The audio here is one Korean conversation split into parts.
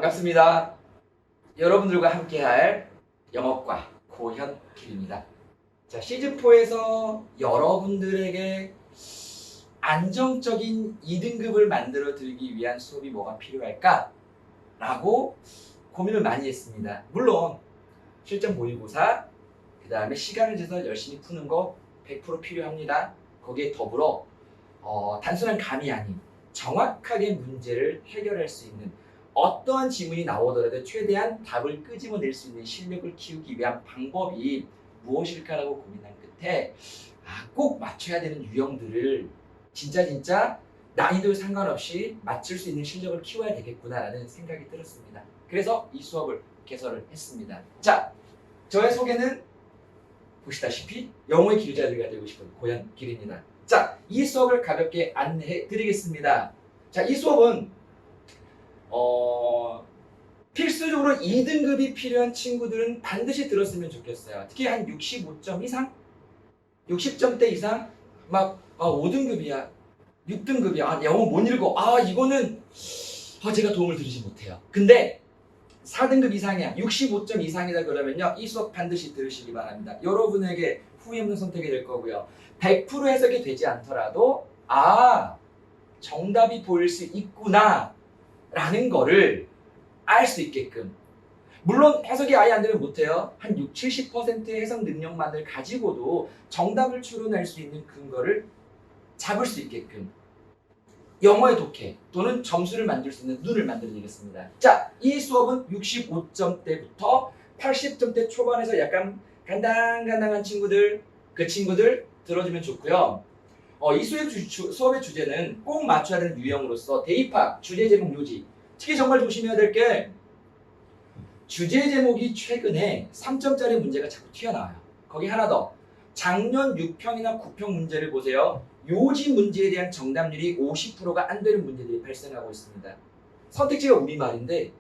반갑습니다. 여러분들과 함께할 영어과 고현길입니다. 자, 시즌4에서 여러분들에게 안정적인 2등급을 만들어 드리기 위한 수업이 뭐가 필요할까? 라고 고민을 많이 했습니다. 물론 실전 모의고사, 그 다음에 시간을 재서 열심히 푸는 거 100% 필요합니다. 거기에 더불어 단순한 감이 아닌 정확하게 문제를 해결할 수 있는 어떠한 지문이 나오더라도 최대한 답을 끄집어낼 수 있는 실력을 키우기 위한 방법이 무엇일까라고 고민한 끝에 꼭 맞춰야 되는 유형들을 진짜 난이도 상관없이 맞출 수 있는 실력을 키워야 되겠구나라는 생각이 들었습니다. 그래서 이 수업을 개설을 했습니다. 자, 저의 소개는 보시다시피 영어의 길자리가 되고 싶은 고현길입니다. 자, 이 수업을 가볍게 안내해 드리겠습니다. 자, 이 수업은 필수적으로 2등급이 필요한 친구들은 반드시 들었으면 좋겠어요. 특히 한 65점 이상? 60점대 이상? 막 5등급이야, 6등급이야, 영어 못 읽어, 이거는 제가 도움을 드리지 못해요. 근데 4등급 이상이야, 65점 이상이다 그러면요, 이 수업 반드시 들으시기 바랍니다. 여러분에게 후회 없는 선택이 될 거고요. 100% 해석이 되지 않더라도 정답이 보일 수 있구나 라는 거를 알 수 있게끔, 물론 해석이 아예 안 되면 못해요. 한 60-70%의 해석 능력만을 가지고도 정답을 추론할 수 있는 근거를 잡을 수 있게끔 영어의 독해 또는 점수를 만들 수 있는 눈을 만들어 드리겠습니다. 자, 이 수업은 65점대부터 80점대 초반에서 약간 간당간당한 친구들, 그 친구들 들어주면 좋고요. 이 수업의 주제는 꼭 맞춰야 되는 유형으로서 대입학, 주제 제목 요지. 특히 정말 조심해야 될 게 주제 제목이 최근에 3점짜리 문제가 자꾸 튀어나와요. 거기 하나 더. 작년 6평이나 9평 문제를 보세요. 요지 문제에 대한 정답률이 50%가 안 되는 문제들이 발생하고 있습니다. 선택지가 우리말인데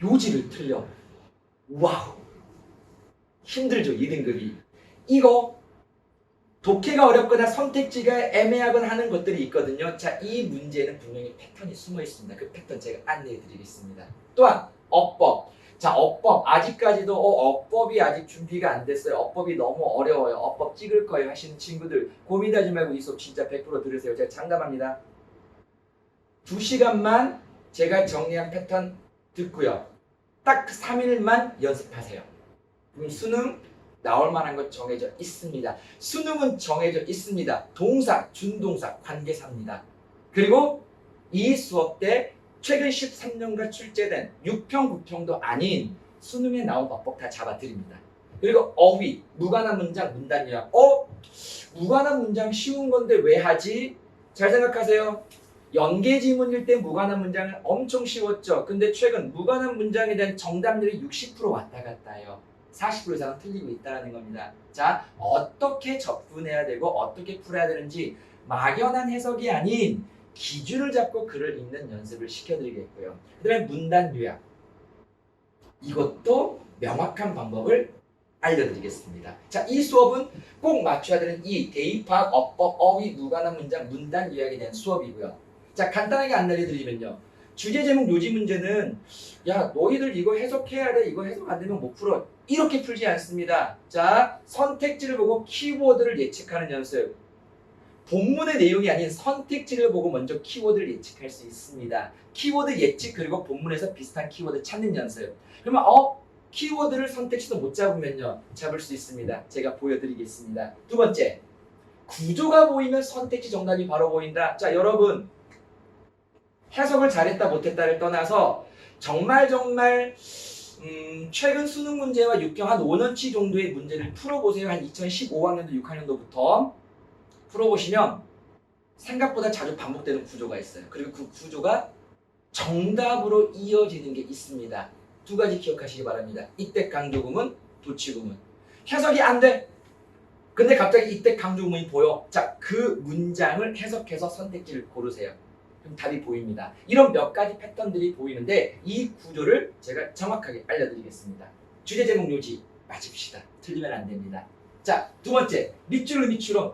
요지를 틀려. 와우. 힘들죠, 2등급이. 이거 독해가 어렵거나 선택지가 애매하거나 하는 것들이 있거든요. 자, 이 문제는 분명히 패턴이 숨어 있습니다. 그 패턴 제가 안내해 드리겠습니다. 또한 어법. 자, 어법. 아직까지도 어법이 아직 준비가 안 됐어요. 어법이 너무 어려워요. 어법 찍을 거예요 하시는 친구들 고민하지 말고 이 수업 진짜 100% 들으세요. 제가 장담합니다. 2시간만 제가 정리한 패턴 듣고요. 딱 3일만 연습하세요. 그럼 수능 나올 만한 것 정해져 있습니다. 수능은 정해져 있습니다. 동사, 준동사, 관계사입니다. 그리고 이 수업 때 최근 13년간 출제된 6평, 9평도 아닌 수능에 나온 어법 다 잡아드립니다. 그리고 어휘, 무관한 문장, 문단 요약. 무관한 문장 쉬운 건데 왜 하지? 잘 생각하세요. 연계 지문일 때 무관한 문장은 엄청 쉬웠죠. 근데 최근 무관한 문장에 대한 정답률이 60% 왔다 갔다 해요. 40% 이상은 틀리고 있다는 겁니다. 자, 어떻게 접근해야 되고 어떻게 풀어야 되는지 막연한 해석이 아닌 기준을 잡고 글을 읽는 연습을 시켜드리겠고요. 그 다음에 문단 요약. 이것도 명확한 방법을 알려드리겠습니다. 자, 이 수업은 꼭 맞춰야 되는 이 대입학, 어법, 어휘, 무관한 문장, 문단 요약에 대한 수업이고요. 자, 간단하게 안내해 드리면요. 주제 제목 요지 문제는 야, 너희들 이거 해석해야 돼, 이거 해석 안 되면 못 풀어, 이렇게 풀지 않습니다. 자, 선택지를 보고 키워드를 예측하는 연습. 본문의 내용이 아닌 선택지를 보고 먼저 키워드를 예측할 수 있습니다. 키워드 예측 그리고 본문에서 비슷한 키워드 찾는 연습. 그러면 키워드를 선택지도 못 잡으면요, 잡을 수 있습니다. 제가 보여드리겠습니다. 두 번째, 구조가 보이면 선택지 정답이 바로 보인다. 자, 여러분, 해석을 잘했다 못했다를 떠나서 정말 최근 수능 문제와 6평 한 5년치 정도의 문제를 풀어보세요. 한 2015학년도 6학년도부터 풀어보시면 생각보다 자주 반복되는 구조가 있어요. 그리고 그 구조가 정답으로 이어지는 게 있습니다. 두 가지 기억하시기 바랍니다. 이때 강조구문, 도치구문. 해석이 안 돼. 근데 갑자기 이때 강조구문이 보여. 자, 그 문장을 해석해서 선택지를 고르세요. 그럼 답이 보입니다. 이런 몇 가지 패턴들이 보이는데 이 구조를 제가 정확하게 알려드리겠습니다. 주제 제목 요지 맞읍시다. 틀리면 안 됩니다. 자, 두 번째, 밑줄로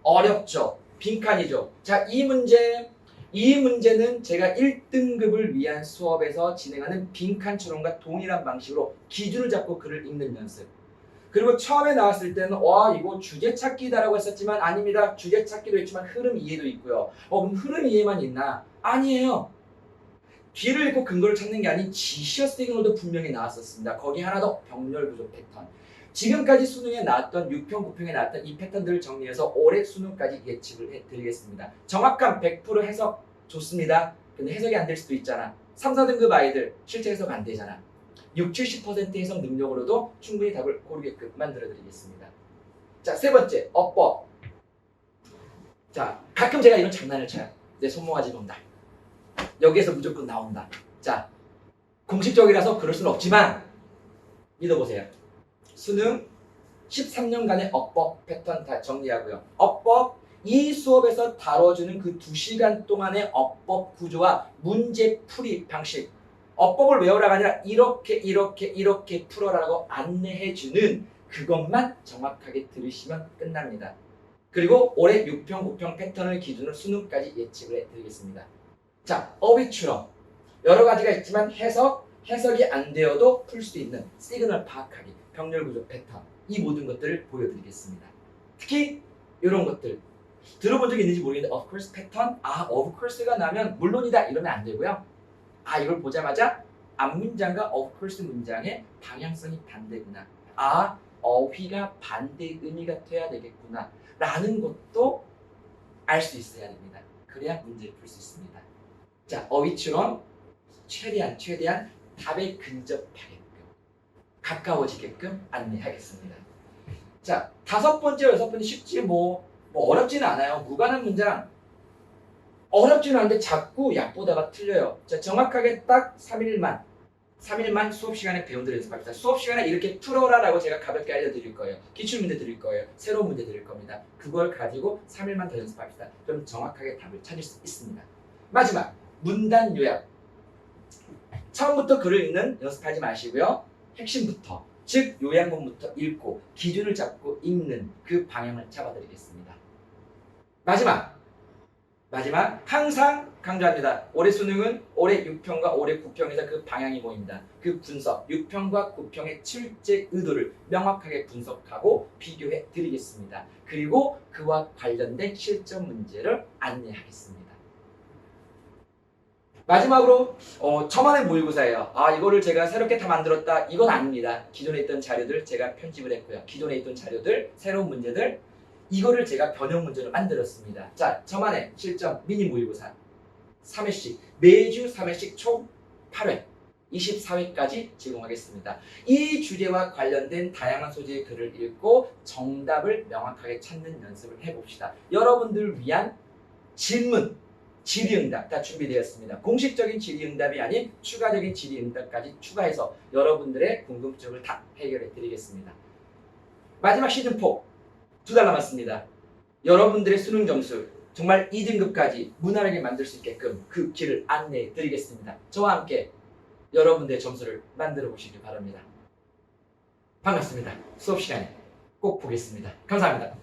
어렵죠. 빈칸이죠. 자, 이 문제 이 문제는 제가 1등급을 위한 수업에서 진행하는 빈칸 추론과 동일한 방식으로 기준을 잡고 글을 읽는 연습. 그리고 처음에 나왔을 때는 와 이거 주제 찾기다라고 했었지만 아닙니다. 주제 찾기도 있지만 흐름 이해도 있고요. 그럼 흐름 이해만 있나? 아니에요. 뒤를 읽고 근거를 찾는 게 아닌 지시어스 시그널도 분명히 나왔었습니다. 거기 하나 더 병렬 구조 패턴. 지금까지 수능에 나왔던 6평, 9평에 나왔던 이 패턴들을 정리해서 올해 수능까지 예측을 해드리겠습니다. 정확한 100% 해석 좋습니다. 근데 해석이 안 될 수도 있잖아. 3, 4등급 아이들 실제 해석 안 되잖아. 6, 70% 해석 능력으로도 충분히 답을 고르게끔 만들어드리겠습니다. 자, 세 번째, 어법. 자, 가끔 제가 이런 장난을 쳐요. 내 손모가지 본다. 여기에서 무조건 나온다. 자, 공식적이라서 그럴 수는 없지만 믿어보세요. 수능 13년간의 어법 패턴 다 정리하고요. 어법 이 수업에서 다뤄주는 그 2시간 동안의 어법 구조와 문제 풀이 방식. 어법을 외우라가 아니라 이렇게 풀어라고 안내해주는 그것만 정확하게 들으시면 끝납니다. 그리고 올해 6평, 9평 패턴을 기준으로 수능까지 예측을 해드리겠습니다. 자, 어휘 추론. 여러 가지가 있지만 해석이 안 되어도 풀 수 있는 시그널 파악하기, 병렬 구조 패턴, 이 모든 것들을 보여드리겠습니다. 특히 이런 것들 들어본 적이 있는지 모르겠는데 of course 패턴, of course가 나면 물론이다 이러면 안 되고요. 이걸 보자마자 앞문장과 of course 문장의 방향성이 반대구나. 어휘가 반대 의미가 돼야 되겠구나 라는 것도 알 수 있어야 됩니다. 그래야 문제를 풀 수 있습니다. 자, 어휘 추론 최대한 답에 근접하게끔 가까워지게끔 안내하겠습니다. 자, 5번째, 6번째 쉽지 뭐 어렵지는 않아요. 무관한 문장 어렵지는 않은데 자꾸 약보다가 틀려요. 자, 정확하게 딱 3일만 수업 시간에 배운들 연습합시다. 수업 시간에 이렇게 풀어라라고 제가 가볍게 알려드릴 거예요. 기출문제 드릴 거예요. 새로운 문제 드릴 겁니다. 그걸 가지고 3일만 더 연습합시다. 그럼 정확하게 답을 찾을 수 있습니다. 마지막 문단 요약. 처음부터 글을 읽는 연습하지 마시고요. 핵심부터, 즉 요약문부터 읽고 기준을 잡고 읽는 그 방향을 잡아드리겠습니다. 마지막 항상 강조합니다. 올해 수능은 올해 6평과 올해 9평에서 그 방향이 보입니다. 그 분석, 6평과 9평의 실제 의도를 명확하게 분석하고 비교해 드리겠습니다. 그리고 그와 관련된 실전 문제를 안내하겠습니다. 마지막으로 저만의 모의고사예요. 이거를 제가 새롭게 다 만들었다. 이건 아닙니다. 기존에 있던 자료들 제가 편집을 했고요. 기존에 있던 자료들, 새로운 문제들 이거를 제가 변형 문제로 만들었습니다. 자, 저만의 실전 미니 모의고사 3회씩 매주 3회씩 총 8회 24회까지 제공하겠습니다. 이 주제와 관련된 다양한 소재의 글을 읽고 정답을 명확하게 찾는 연습을 해봅시다. 여러분들을 위한 질문 질의응답 다 준비되었습니다. 공식적인 질의응답이 아닌 추가적인 질의응답까지 추가해서 여러분들의 궁금증을 다 해결해 드리겠습니다. 마지막 시즌4 2달 남았습니다. 여러분들의 수능 점수 정말 2등급까지 무난하게 만들 수 있게끔 그 길을 안내해 드리겠습니다. 저와 함께 여러분들의 점수를 만들어 보시기 바랍니다. 반갑습니다. 수업 시간에 꼭 보겠습니다. 감사합니다.